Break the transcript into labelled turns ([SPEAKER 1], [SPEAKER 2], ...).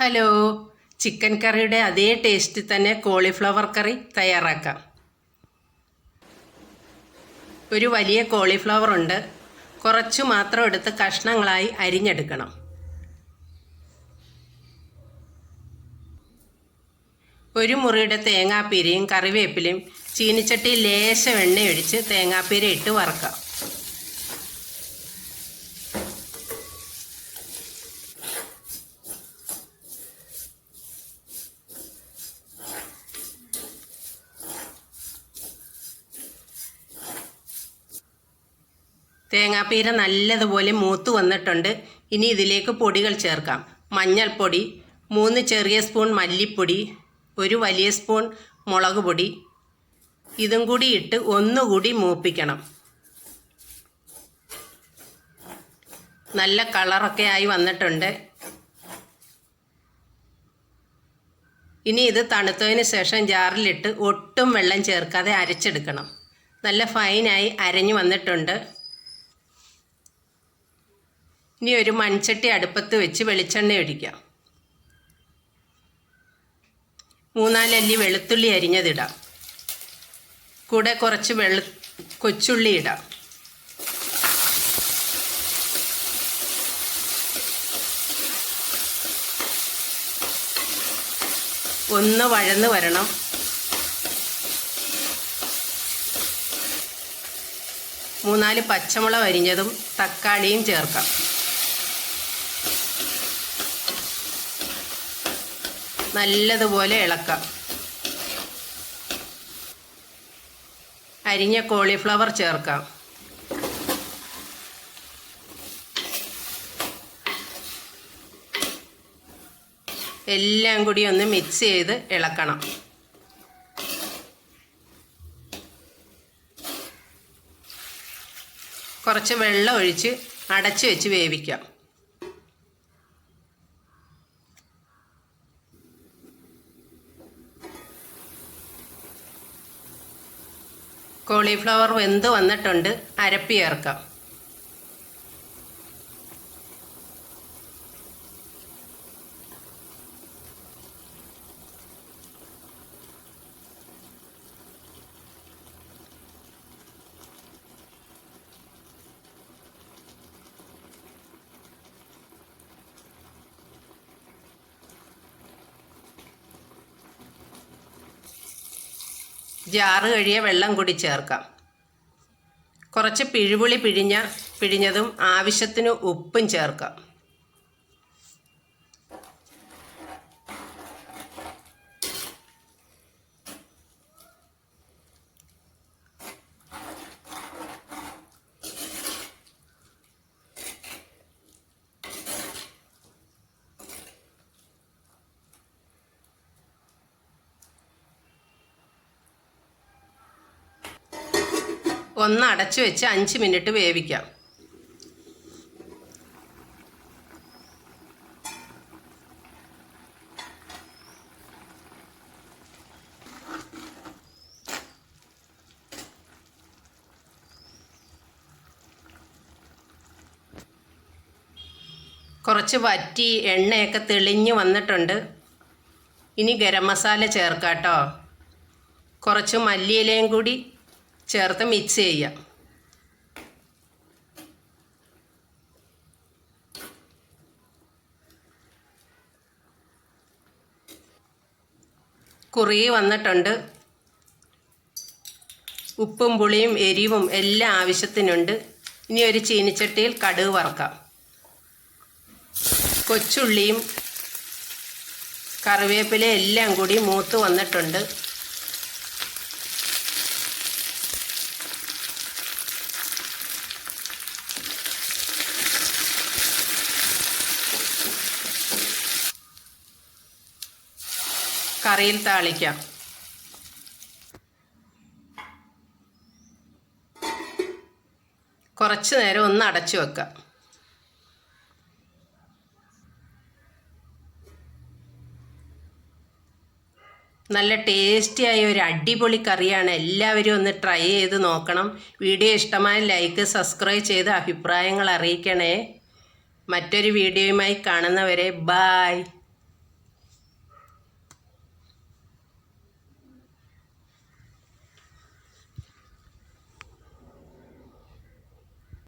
[SPEAKER 1] Hello, chicken കറിയുടെ അതേ ടേസ്റ്റിൽ തന്നെ കോളിഫ്ലവർ കറി തയ്യാറാക്കാം. ഒരു വലിയ കോളിഫ്ലവർ ഉണ്ട്. കുറച്ചു മാത്രം എടുത്ത് കഷ്ണങ്ങളായി അരിഞ്ഞെടുക്കണം. ഒരു മുറിയുടെ തേങ്ങാപ്പീരയും കറിവേപ്പിലയും ചീനിച്ചട്ടിയിൽ ലേശം എണ്ണയൊഴിച്ച് തേങ്ങാപ്പീര ഇട്ട് വറക്കാം. തേങ്ങാപ്പീര നല്ലതുപോലെ മൂത്ത് വന്നിട്ടുണ്ട്. ഇനി ഇതിലേക്ക് പൊടികൾ ചേർക്കാം. മഞ്ഞൾപ്പൊടി, 3 ചെറിയ സ്പൂൺ മല്ലിപ്പൊടി, 1 വലിയ സ്പൂൺ മുളക് പൊടി. ഇതും കൂടി ഇട്ട് ഒന്നുകൂടി മൂപ്പിക്കണം. നല്ല കളറൊക്കെ ആയി വന്നിട്ടുണ്ട്. ഇനി ഇത് തണുത്തതിന് ശേഷം ജാറിലിട്ട് ഒട്ടും വെള്ളം ചേർക്കാതെ അരച്ചെടുക്കണം. നല്ല ഫൈനായി അരഞ്ഞു വന്നിട്ടുണ്ട്. ഇനി ഒരു മൺചട്ടി അടുപ്പത്ത് വെച്ച് വെളിച്ചെണ്ണ ഒഴിക്കാം. 3-4 അല്ലി വെളുത്തുള്ളി അരിഞ്ഞതിടാം. കൂടെ കുറച്ച് കൊച്ചുള്ളി ഇടാം. ഒന്ന് വഴന്ന് വരണം. മൂന്നാല് പച്ചമുളക് അരിഞ്ഞതും തക്കാളിയും ചേർക്കാം. നല്ലതുപോലെ ഇളക്കാം. അരിഞ്ഞ കോളിഫ്ലവർ ചേർക്കാം. എല്ലാം കൂടി ഒന്ന് മിക്സ് ചെയ്ത് ഇളക്കണം. കുറച്ച് വെള്ളം ഒഴിച്ച് അടച്ചു വെച്ച് വേവിക്കാം. കോളിഫ്ലവർ വെന്ത് വന്നിട്ടുണ്ട്. അരപ്പ് ചേർക്കാം. ജാറ് കഴിയ വെള്ളം കൂടി ചേർക്കാം. കുറച്ച് പിഴുപുളി പിഴിഞ്ഞതും ആവശ്യത്തിന് ഉപ്പും ചേർക്കാം. ഒന്ന് അടച്ചു വെച്ച് 5 മിനിറ്റ് വേവിക്കാം. കുറച്ച് വറ്റി എണ്ണയൊക്കെ തെളിഞ്ഞ് വന്നിട്ടുണ്ട്. ഇനി ഗരം മസാല ചേർക്കാം കേട്ടോ. കുറച്ച് മല്ലിയിലയും കൂടി ചേർത്ത് മിക്സ് ചെയ്യാം. കുറുകി വന്നിട്ടുണ്ട്. ഉപ്പും പുളിയും എരിവും എല്ലാം ആവശ്യത്തിനുണ്ട്. ഇനി ഒരു ചീനിച്ചട്ടിയിൽ കടുക് വറുക്കാം. കൊച്ചുള്ളിയും കറിവേപ്പിലയും എല്ലാം കൂടി മൂത്ത് വന്നിട്ടുണ്ട്. കറിയിൽ താളിക്കാം. കുറച്ച് നേരം ഒന്ന് അടച്ചു വെക്കാം. നല്ല ടേസ്റ്റിയായ ഒരു അടിപൊളി കറിയാണ്. എല്ലാവരും ഒന്ന് ട്രൈ ചെയ്ത് നോക്കണം. വീഡിയോ ഇഷ്ടമായ ലൈക്ക്, സബ്സ്ക്രൈബ് ചെയ്ത് അഭിപ്രായങ്ങൾ അറിയിക്കണേ. മറ്റൊരു വീഡിയോയുമായി കാണുന്നവരെ ബായ്.